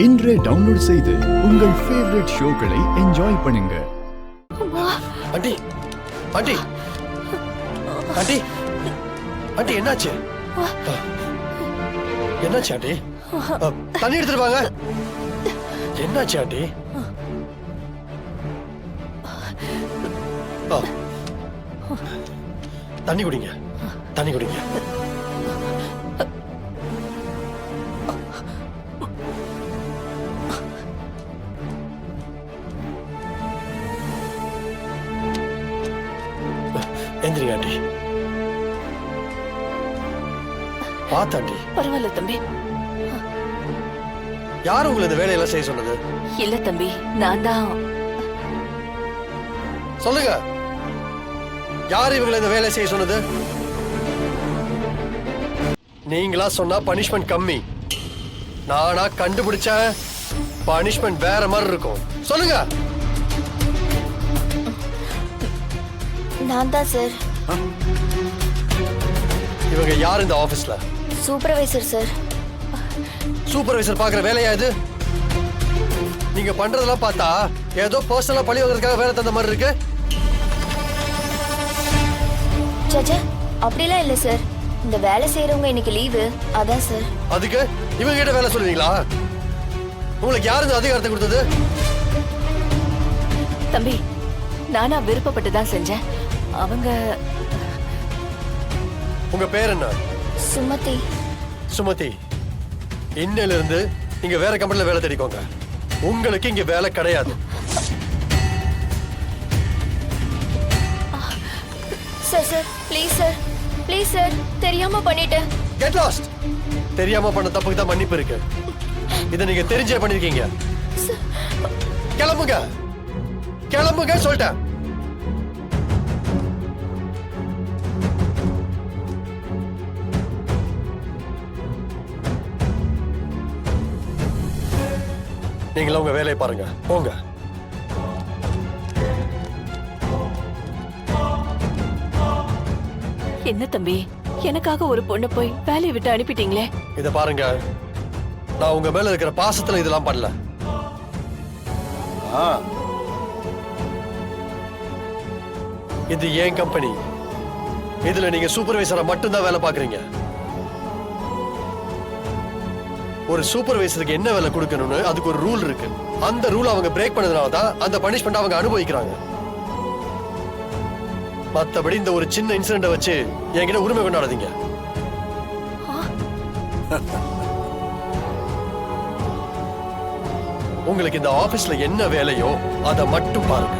இன்றே டவுன்லோட் செய்து உங்கள் ஃபேவரட் ஷோக்களை என்ஜாய் பண்ணுங்க. ஆண்டி ஆண்டி ஆண்டி ஆண்டி என்னாச்சு? என்னாச்சு ஆண்டி? தண்ணி எடுத்துட்டு வாங்க. என்னாச்சு ஆண்டி? தண்ணி குடிங்க, தண்ணி குடிங்க. எந்திரிங்க ஆண்டி. பாத்தாண்டி. பரவாயில்ல தம்பி. யார் உங்களை இந்த வேலையெல்லாம் செய்ய சொன்னது? இல்ல தம்பி, நான் தான். சொல்லுங்க, யார் இவங்களை இந்த வேலை செய்ய சொன்னது? நீங்களா சொன்னா பனிஷ்மெண்ட் கம்மி, நானா கண்டுபிடிச்ச பனிஷ்மெண்ட் வேற மாதிரி இருக்கும். சொல்லுங்க. நான் தான் சார். இவங்க யார் இந்த ஆபீஸ்ல? Supervisor sir. சூப்பர்வைசர் பாக்குற வேலையா இது? நீங்க பண்றதெல்லாம் பார்த்தா ஏதோ பர்சனலா பழி வாங்குறதுக்காக வேலை தந்த மாதிரி இருக்கு. சச்சா, அப்படிலாம் இல்ல சார். இந்த வேலை செய்யறவங்க இன்னைக்கு லீவு, அதான் சார். அதுக்கு இவங்க கிட்ட வேலை சொல்லுவீங்களா? உங்களுக்கு யாரு இந்த அதிகாரத்தை கொடுத்தது? தம்பி, நானா விருப்பப்பட்டு தான் செஞ்சேன். அவங்க. உங்க பேர் என்ன? சுமதி. சுமதி, இன்னையில இருந்து நீங்க வேற கம்பெனில வேலை தேடிக்கோங்க. உங்களுக்கு இங்க வேலை கிடையாது. Sir sir please sir, please sir, தெரியாம பண்ணிட்டேன். Get lost. தெரியாம பண்ண தப்புக்கு தான் மன்னிப்பு இருக்கு. இதை நீங்க தெரிஞ்சே பண்ணிருக்கீங்க. கிளம்புங்க, கிளம்புங்க சொல்லிட்டேன். நீங்களும் உங்க வேலையை பாருங்க, போங்க. என்ன தம்பி, எனக்காக ஒரு பொண்ணு போய் வேலையை விட்டு அனுப்பிட்டீங்களே. இத பாருங்க, நான் உங்க மேல இருக்கிற பாசத்துல இதெல்லாம் பண்ணல. இது ஏன் கம்பெனி. இதுல நீங்க சூப்பர்வைசரா மட்டும்தான் வேலை பாக்குறீங்க. ஒரு சூப்பர்வைசருக்கு என்ன வேலை கொடுக்கணும்னு அதுக்கு ஒரு ரூல் இருக்கு. அந்த ரூல் அவங்க பிரேக் பண்ணதுனால தான் அந்த பனிஷ்மெண்ட் அவங்க அனுபவிக்கிறாங்க. மத்தபடி இந்த ஒரு சின்ன இன்சிடென்ட் வச்சு என்கிட்ட உரிமை கொண்டாடாதீங்க. உங்களுக்கு இந்த ஆபீஸ்ல என்ன வேலையோ அதை மட்டும் பாருங்க.